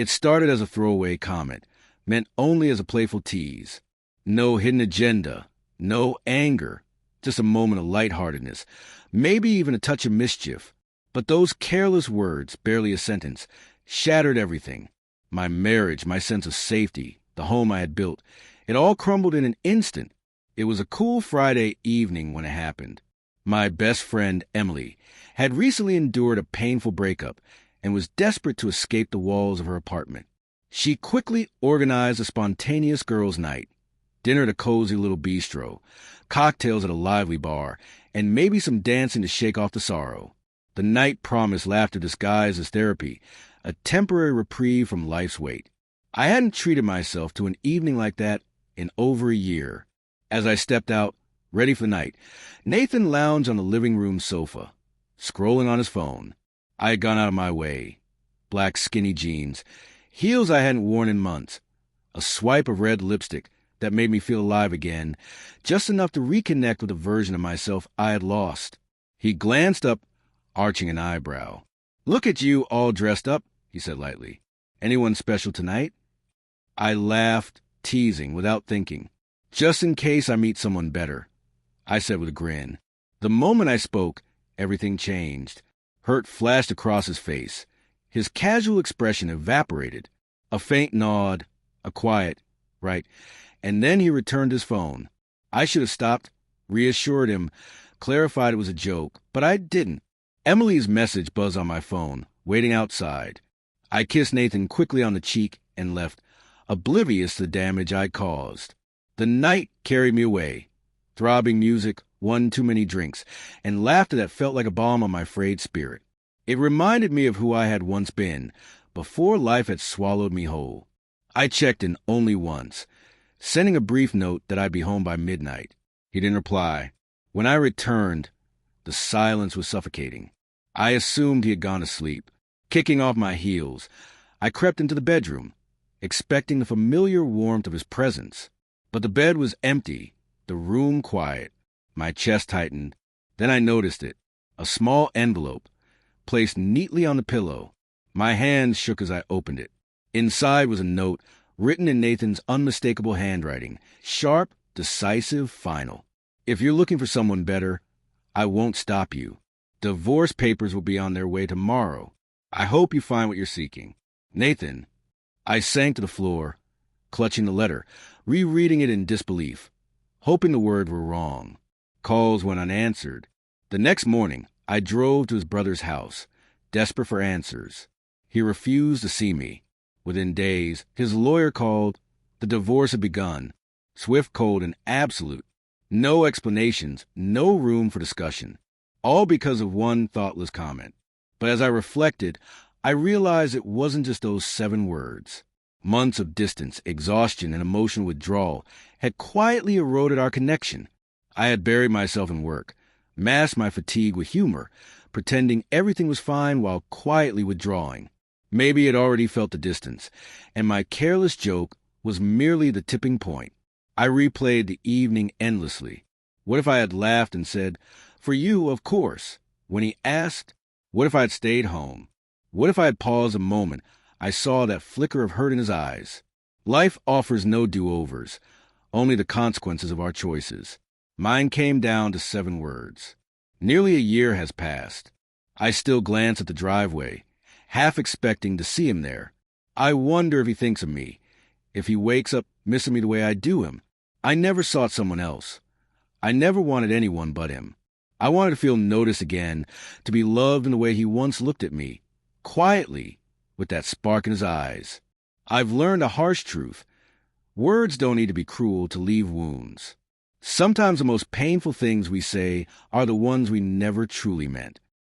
It started as a throwaway comment, meant only as a playful tease. No hidden agenda, no anger, just a moment of lightheartedness, maybe even a touch of mischief. But those careless words, barely a sentence, shattered everything. My marriage, my sense of safety, the home I had built. It all crumbled in an instant. It was a cool Friday evening when it happened. My best friend, Emily, had recently endured a painful breakup and was desperate to escape the walls of her apartment. She quickly organized a spontaneous girls' night, dinner at a cozy little bistro, cocktails at a lively bar, and maybe some dancing to shake off the sorrow. The night promised laughter disguised as therapy, a temporary reprieve from life's weight. I hadn't treated myself to an evening like that in over a year. As I stepped out, ready for the night, Nathan lounged on the living room sofa, scrolling on his phone. I had gone out of my way. Black skinny jeans, heels I hadn't worn in months, a swipe of red lipstick that made me feel alive again, just enough to reconnect with a version of myself I had lost. He glanced up, arching an eyebrow. "Look at you all dressed up," he said lightly. "Anyone special tonight?" I laughed, teasing, without thinking. "Just in case I meet someone better," I said with a grin. The moment I spoke, everything changed. Hurt flashed across his face. His casual expression evaporated. A faint nod, a quiet, "Right." And then he returned his phone. I should have stopped, reassured him, clarified it was a joke, but I didn't. Emily's message buzzed on my phone, waiting outside. I kissed Nathan quickly on the cheek and left, oblivious to the damage I caused. The night carried me away. Throbbing music, one too many drinks, and laughter that felt like a balm on my frayed spirit. It reminded me of who I had once been, before life had swallowed me whole. I checked in only once, sending a brief note that I'd be home by midnight. He didn't reply. When I returned, the silence was suffocating. I assumed he had gone to sleep. Kicking off my heels, I crept into the bedroom, expecting the familiar warmth of his presence. But the bed was empty, the room quiet. My chest tightened. Then I noticed it, a small envelope, placed neatly on the pillow. My hands shook as I opened it. Inside was a note, written in Nathan's unmistakable handwriting, sharp, decisive, final. "If you're looking for someone better, I won't stop you. Divorce papers will be on their way tomorrow. I hope you find what you're seeking. Nathan." I sank to the floor, clutching the letter, rereading it in disbelief, hoping the word were wrong. Calls went unanswered. The next morning, I drove to his brother's house, desperate for answers. He refused to see me. Within days, his lawyer called. The divorce had begun. Swift, cold, and absolute. No explanations, no room for discussion. All because of one thoughtless comment. But as I reflected, I realized it wasn't just those 7 words. Months of distance, exhaustion, and emotional withdrawal had quietly eroded our connection. I had buried myself in work, masked my fatigue with humor, pretending everything was fine while quietly withdrawing. Maybe it already felt the distance, and my careless joke was merely the tipping point. I replayed the evening endlessly. What if I had laughed and said, "For you, of course"? When he asked, what if I had stayed home? What if I had paused a moment? I saw that flicker of hurt in his eyes. Life offers no do-overs, only the consequences of our choices. Mine came down to 7 words. Nearly a year has passed. I still glance at the driveway, half expecting to see him there. I wonder if he thinks of me, if he wakes up missing me the way I do him. I never sought someone else. I never wanted anyone but him. I wanted to feel noticed again, to be loved in the way he once looked at me, quietly, with that spark in his eyes. I've learned a harsh truth. Words don't need to be cruel to leave wounds. Sometimes the most painful things we say are the ones we never truly meant.